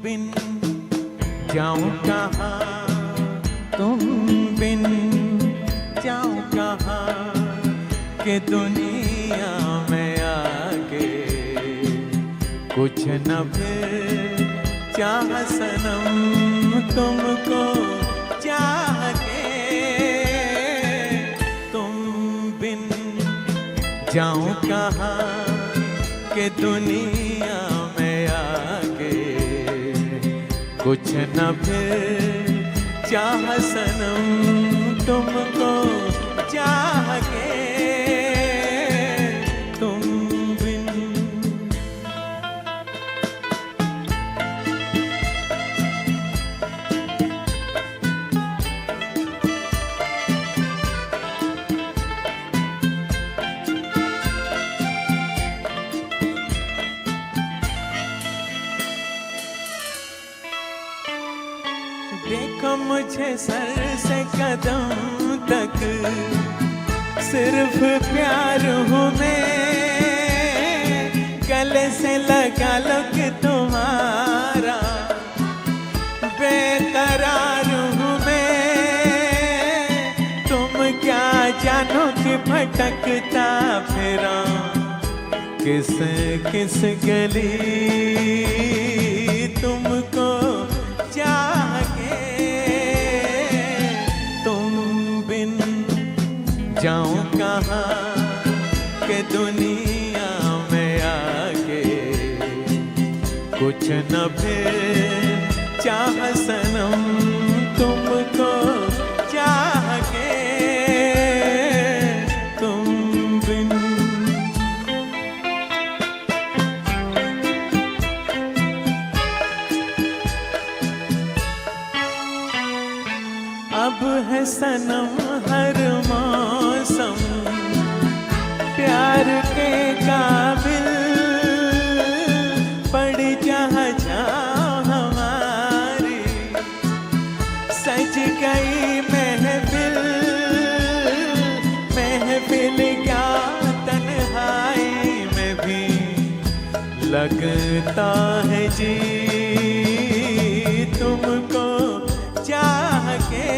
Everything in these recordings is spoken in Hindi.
बिन जाऊं कहाँ, तुम बिन जाऊं कहाँ, कि दुनिया में आके कुछ न फिर चाह सनम तुमको चाह के, तुम बिन जाऊं कहाँ, कि दुनिया में आके कुछ न फिर चाह सनम तुमको चाह के, तुम बिन। देखो मुझे सर से कदम तक सिर्फ प्यार हूँ मैं, गले से लगा लो कि तुम्हारा बेकरार हूँ मैं, तुम क्या जानो कि भटकता फिरा किस किस गली, तुमको चाह के, तुम बिन जाऊं कहाँ, कि दुनिया में आके कुछ न फिर चाह सनम तुमको चाह के, तुम बिन। अब है सनम हर मौसम प्यार के काबिल, पड़ जहाँ जहाँ हमारी सज गई महफिल, महफिल क्या तन्हाई में भी लगता है जी, तुमको चाह के,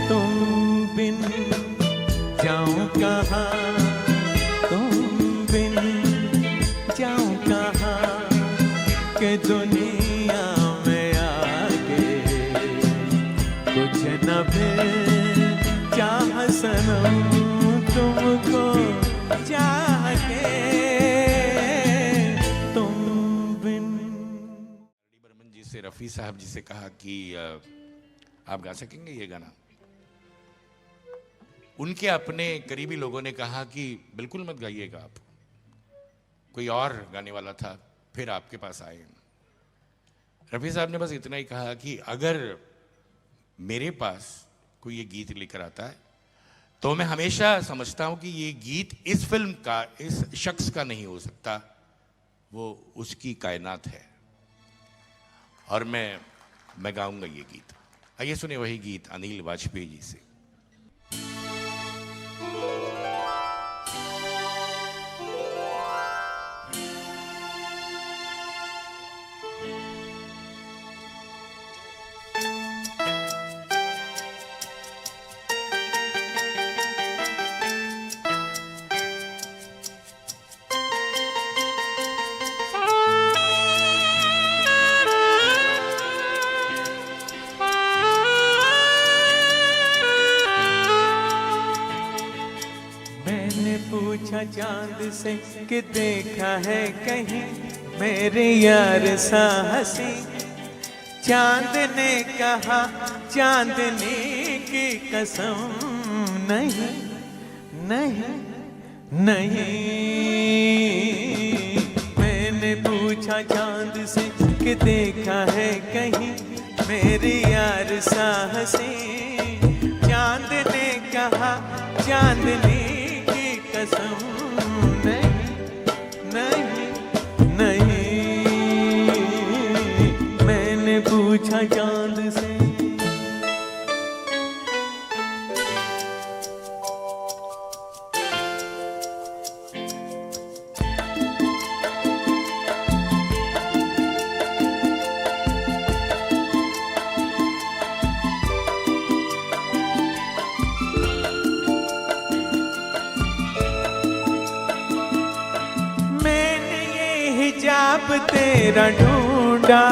तुम बिन जाऊं कहाँ, तुम बिन जाऊं कहाँ, कि दुनिया में आके कुछ न फिर चाह सनम तुमको चाह के, तुम बिन। बर्मन जी से रफ़ी साहब जी से कहा कि आप गा सकेंगे ये गाना। उनके अपने करीबी लोगों ने कहा कि बिल्कुल मत गाइएगा आप, कोई और गाने वाला था, फिर आपके पास आए। रफ़ी साहब ने बस इतना ही कहा कि अगर मेरे पास कोई ये गीत लेकर आता है तो मैं हमेशा समझता हूं कि ये गीत इस फिल्म का, इस शख्स का नहीं हो सकता, वो उसकी कायनात है और मैं गाऊंगा ये गीत। आइए सुने वही गीत अनिल वाजपेयी जी से। पूछा चांद से कि देखा है कहीं मेरे यार सा हंसी, चांद ने कहा चांदनी की कसम नहीं नहीं नहीं। मैंने पूछा चांद से कि देखा है कहीं मेरे यार सा हंसी, चांद ने कहा चांदनी कसम नहीं नहीं नहीं। मैंने पूछा चांद से शबाब तेरा ढूंढा,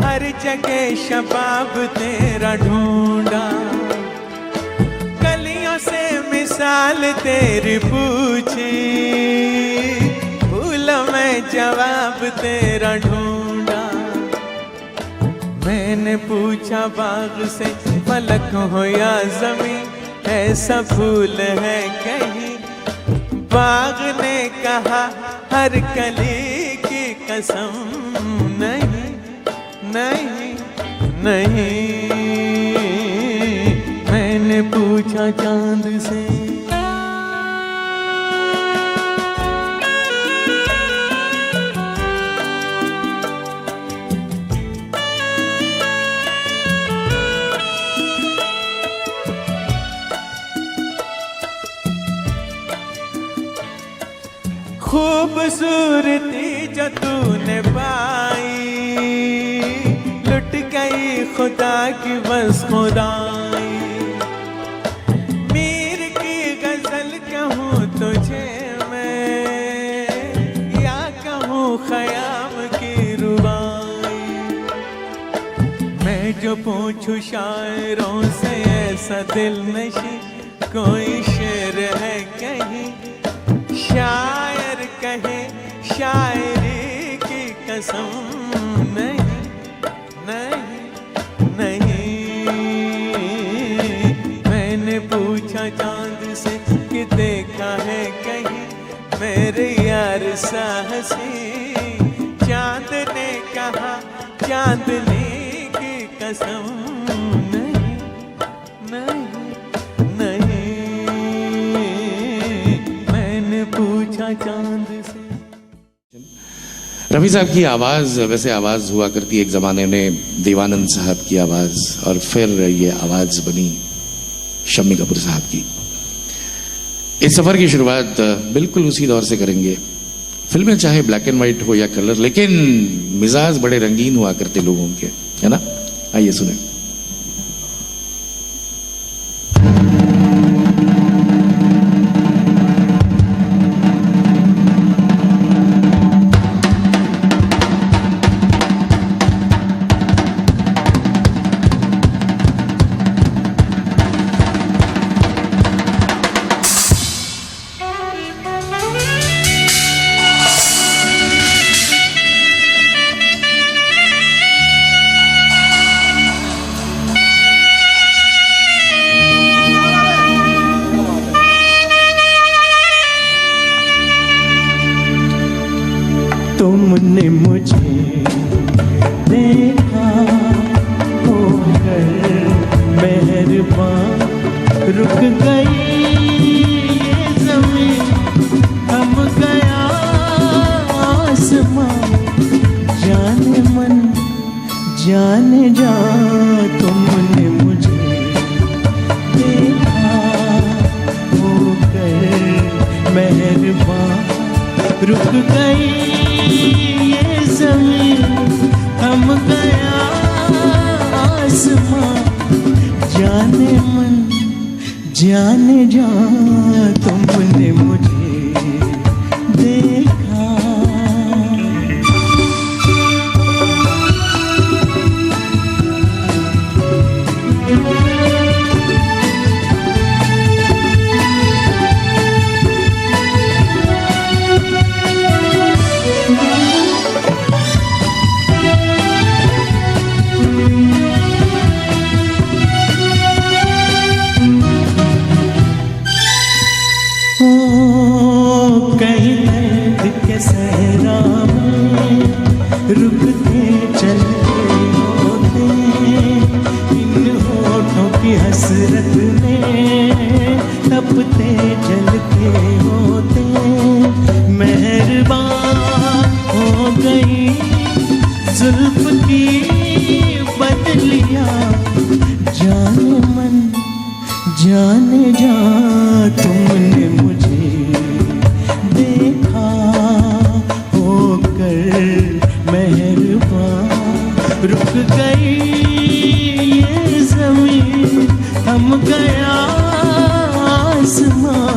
हर जगह शबाब तेरा ढूंढा। कलियों से मिसाल तेरी पूछी, फूलों में जवाब तेरा ढूंढा। मैंने पूछा बाग से फलक हो या ज़मीं, ऐसा फूल है कहीं? बाग ने कहा हर कली की कसम, नहीं नहीं नहीं। मैंने पूछा चांद से, खूबसूरती जो तूने पाई, लुट गई खुदा की बस खुदाई। मीर की गजल कहूँ तुझे मैं, या कहूँ ख़याम की रुबाई। मैं जो पूछूं शायरों से ऐसा दिल नशी, कोई शेर है कहीं? शायर कहे शायरी की कसम, नहीं नहीं नहीं। मैंने पूछा चांद से कि देखा है कहीं मेरे यार सा हंसी? चांद ने कहा चांदनी की कसम, नहीं नहीं नहीं। मैंने पूछा चांद से। रफ़ी साहब की आवाज़ वैसे आवाज़ हुआ करती एक ज़माने में देवानंद साहब की आवाज़, और फिर ये आवाज़ बनी शम्मी कपूर साहब की। इस सफ़र की शुरुआत बिल्कुल उसी दौर से करेंगे। फिल्में चाहे ब्लैक एंड वाइट हो या कलर, लेकिन मिजाज बड़े रंगीन हुआ करते लोगों के, है ना? आइए सुने। तुमने मुझे देखा होकर मेहरबान, रुक गई ये ज़मीं, थम गया आसमां। जाने मन जाने जा, तुमने मुझे देखा होकर मेहरबान, रुक गई ये ज़मीं, थम गया आसमां। जाने मन जाने जा, तुमने मुझे देखा। कहीं दर्द के सहरा में रुकते चलते होते, इन होठों की हसरत में तपते जलते होते। मेहरबान हो गई जुल्फ की बदलियां, जाने मन जाने जा, तुमने मुझे देखा होकर मेहरबान, रुक गई ये ज़मीं, थम गया आसमां।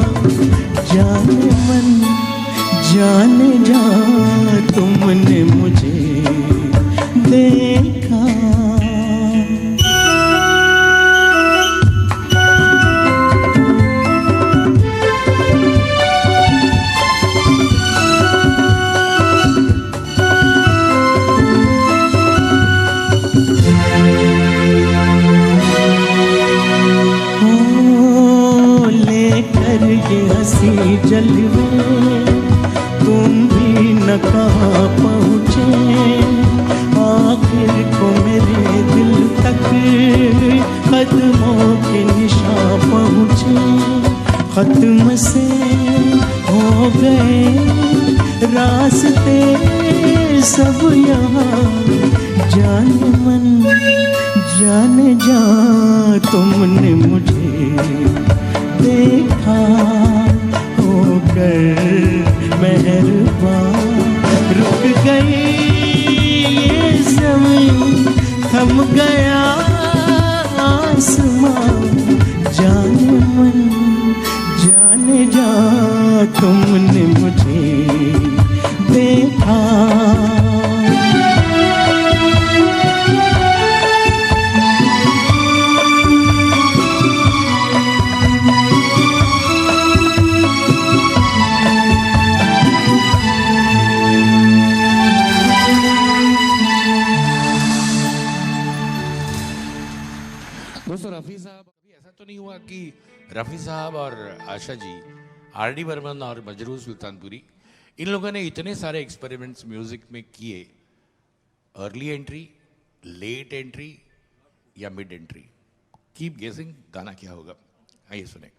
जाने मन जाने जा तुमने मुझे देखा। लेकर ये हंसी जलवे तुम भी न कहाँ पहुँचे, आखिर को मेरे दिल तक कदमों के निशान पहुँचे। खत्म से हो गए रास्ते सब यहाँ, जाने मन जाने जा तुमने मुझे देखा। होकर मेहरबान रुक गई ये ज़मीं, थम गया आसमां, जाने मन जाने जा तुमने मुझे देखा। दोस्तों रफ़ी साहब, अभी ऐसा तो नहीं हुआ कि रफ़ी साहब और आशा जी, आर.डी. बर्मन और मजरूर सुल्तानपुरी, इन लोगों ने इतने सारे एक्सपेरिमेंट्स म्यूजिक में किए, अर्ली एंट्री, लेट एंट्री या मिड एंट्री, कीप गेसिंग गाना क्या होगा, आइए सुने।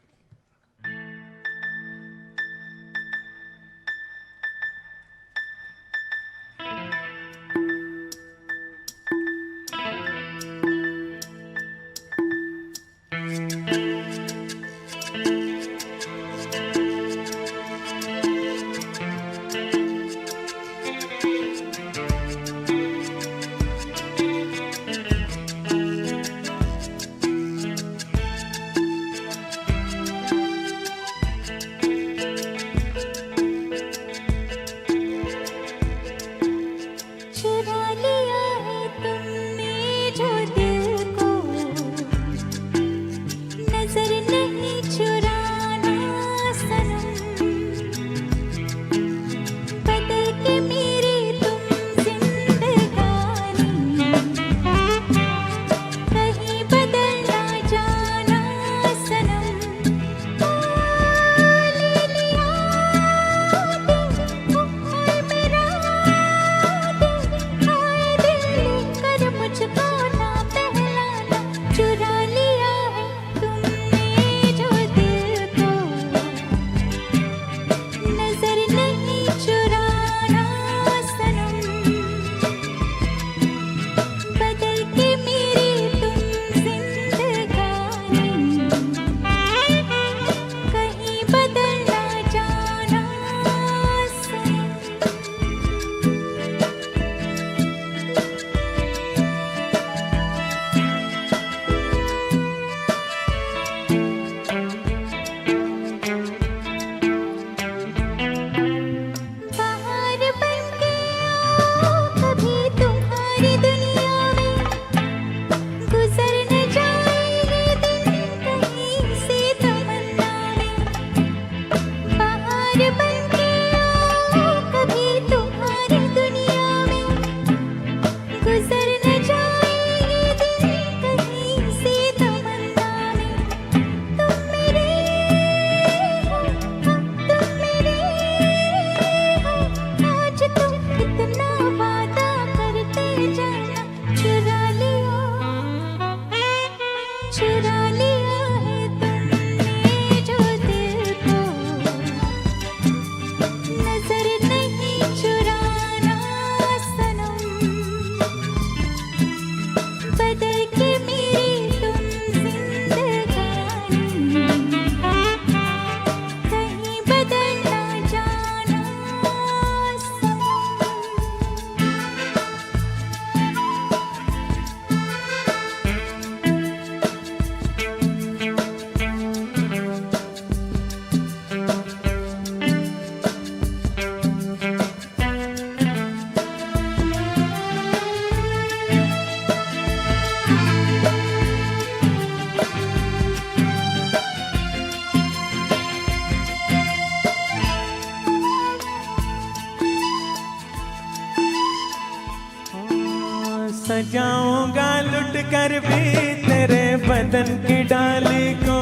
सजाऊंगा लुट कर भी तेरे बदन की डाली को,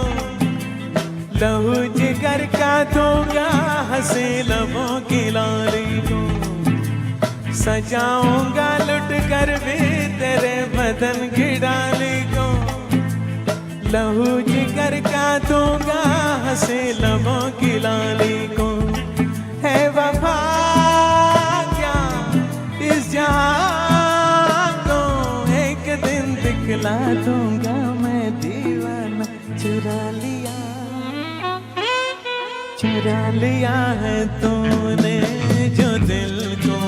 लहू जिगर का दूंगा हंसे लबों की लाली को। सजाऊंगा लुट कर भी तेरे बदन की डाली को, लहू जिगर का दूंगा हंसे लबों की लाली को। है वफा क्या इस जहां को, एक दिन दिखला दूंगा मैं दीवाना। चुरा लिया है तूने जो दिल को,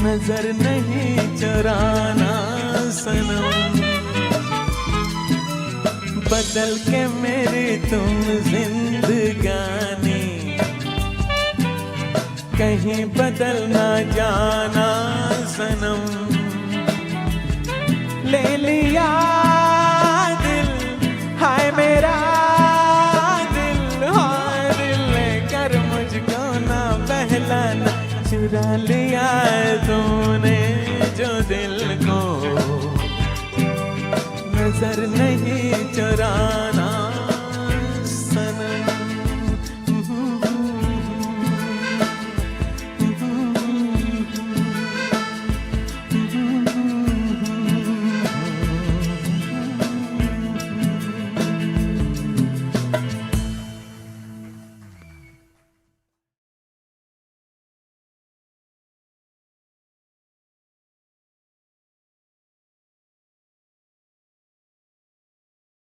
नजर नहीं चुराना सनम। बदल के मेरी तुम जिंदगानी, कहीं बदल ना जाना सनम। ले लिया दिल हाय मेरा दिल, हाय दिल लेकर मुझको ना बहलाना। चुरा लिया तूने जो दिल को, नजर नहीं चुराना।